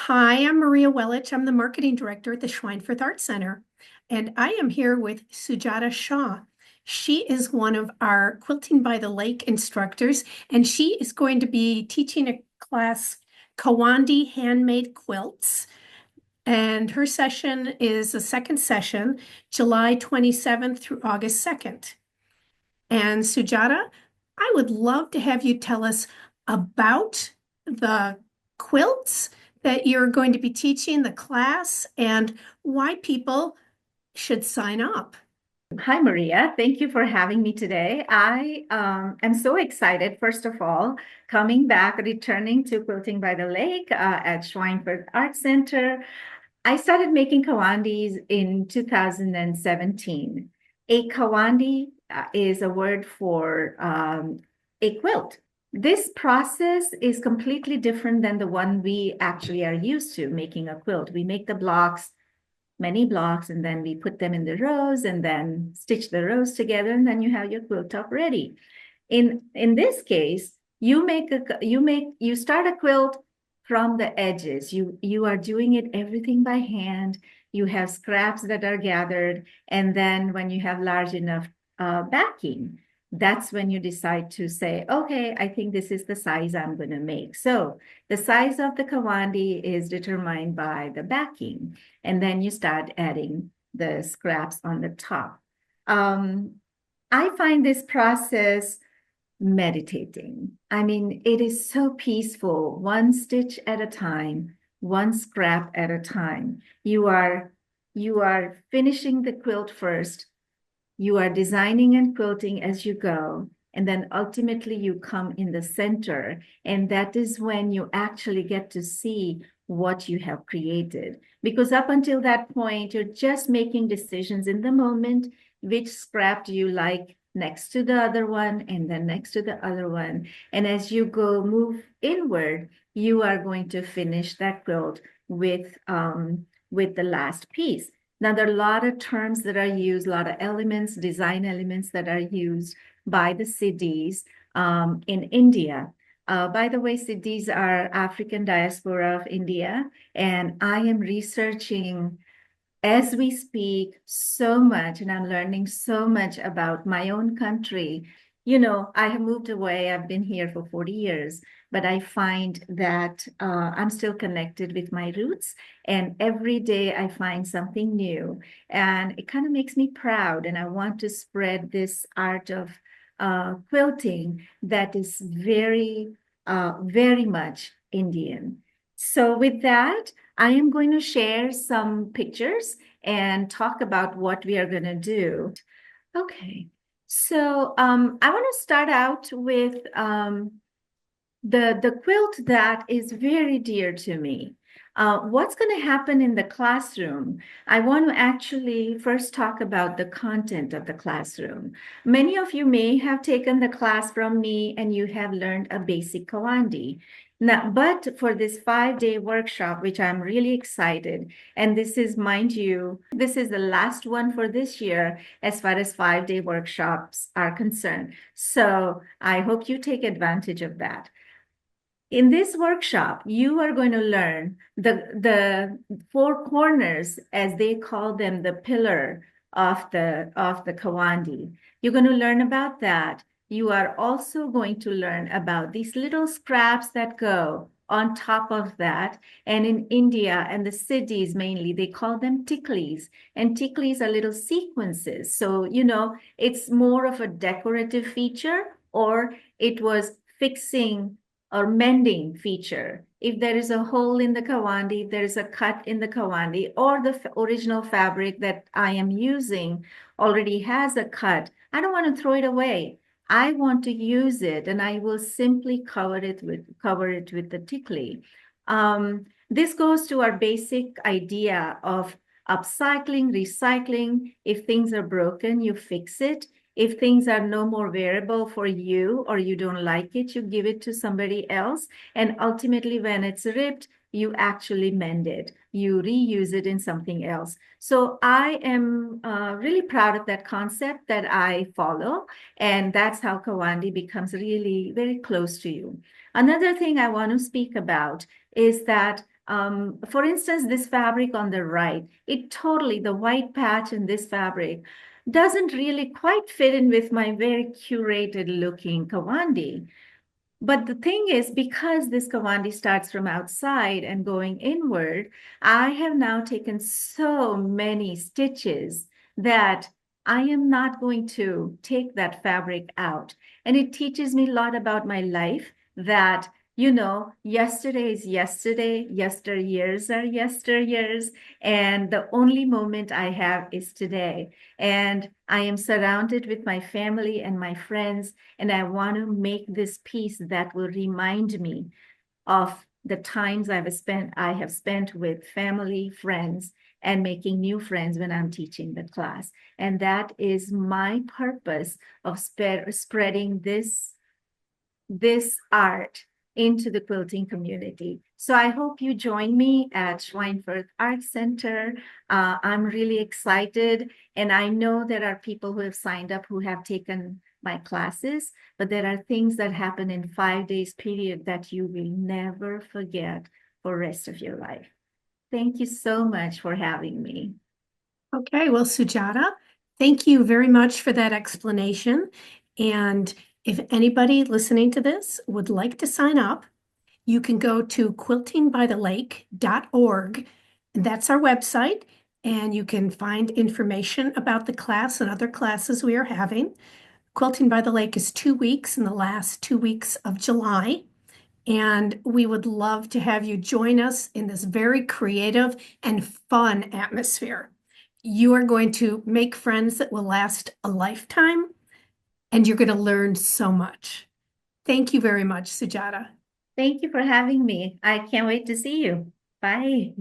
Hi, I'm Maria Wellich. I'm the marketing director at the Schweinfurth Art Center, and I am here with Sujata Shah. She is one of our Quilting by the Lake instructors, and she is going to be teaching a class, Kawandi Handmade Quilts. And her session is the second session, July 27th through August 2nd. And Sujata, I would love to have you tell us about the quilts that you're going to be teaching the class and why people should sign up. Hi, Maria. Thank you for having me today. I am so excited, first of all, coming back, returning to Quilting by the Lake at Schweinfurth Art Center. I started making kawandis in 2017. A kawandi is a word for a quilt. This process is completely different than the one we actually are used to making a quilt. We make the blocks, many blocks, and then we put them in the rows and then stitch the rows together, and then you have your quilt top ready. In this case, you start a quilt from the edges. You are doing it everything by hand. You have scraps that are gathered, and then when you have large enough backing, that's when you decide to say, okay, I think this is the size I'm going to make. So the size of the kawandi is determined by the backing, and then you start adding the scraps on the top. Um, I find this process meditating. I mean, it is so peaceful, one stitch at a time, one scrap at a time. You are finishing the quilt first, you are designing and quilting as you go, and then ultimately you come in the center, and that is when you actually get to see what you have created. Because up until that point, you're just making decisions in the moment. Which scrap do you like next to the other one, and then next to the other one? And as you go move inward, you are going to finish that quilt with the last piece. Now, there are a lot of terms that are used, a lot of elements, design elements that are used by the Siddhis in India. By the way, Siddhis are African diaspora of India, and I am researching as we speak so much, and I'm learning so much about my own country. You know, I have moved away. I've been here for 40 years, but I find that I'm still connected with my roots. And every day I find something new. And it kind of makes me proud. And I want to spread this art of quilting that is very much Indian. So, with that, I am going to share some pictures and talk about what we are going to do. Okay, so I want to start out with the quilt that is very dear to me. What's going to happen in the classroom? I want to actually first talk about the content of the classroom. Many of you may have taken the class from me and you have learned a basic Kawandi. Now, but for this 5-day workshop, which I'm really excited, and this is, mind you, this is the last one for this year as far as 5-day workshops are concerned. So I hope you take advantage of that. In this workshop, you are going to learn the four corners, as they call them, the pillar of the Kawandi. You're going to learn about that. You are also going to learn about these little scraps that go on top of that. And in India and the cities mainly, they call them tiklis. And tiklis are little sequences. So, you know, it's more of a decorative feature, or it was fixing or mending feature. If there is a hole in the kawandi, if there is a cut in the kawandi, or the original fabric that I am using already has a cut, I don't want to throw it away. I want to use it, and I will simply cover it with the tikli. This goes to our basic idea of upcycling, recycling. If things are broken, you fix it. If things are no more wearable for you or you don't like it, you give it to somebody else. And ultimately, when it's ripped, you actually mend it. You reuse it in something else. So I am really proud of that concept that I follow. And that's how Kawandi becomes really very close to you. Another thing I want to speak about is that For instance, this fabric on the right, the white patch in this fabric doesn't really quite fit in with my very curated looking Kawandi. But the thing is, because this Kawandi starts from outside and going inward, I have now taken so many stitches that I am not going to take that fabric out. And it teaches me a lot about my life that, yesterday is yesterday, yesteryears are yesteryears, and the only moment I have is today. And I am surrounded with my family and my friends, and I want to make this piece that will remind me of the times I have spent with family, friends, and making new friends when I'm teaching the class. And that is my purpose of spreading this art into the quilting community. So I hope you join me at Schweinfurth Art Center. I'm really excited, and I know there are people who have signed up who have taken my classes, but there are things that happen in 5 days period that you will never forget for the rest of your life. Thank you so much for having me. Okay, well, Sujata, thank you very much for that explanation. And if anybody listening to this would like to sign up, you can go to quiltingbythelake.org. That's our website, and you can find information about the class and other classes we are having. Quilting by the Lake is 2 weeks in the last 2 weeks of July. And we would love to have you join us in this very creative and fun atmosphere. You are going to make friends that will last a lifetime, and you're going to learn so much. Thank you very much, Sujata. Thank you for having me. I can't wait to see you. Bye.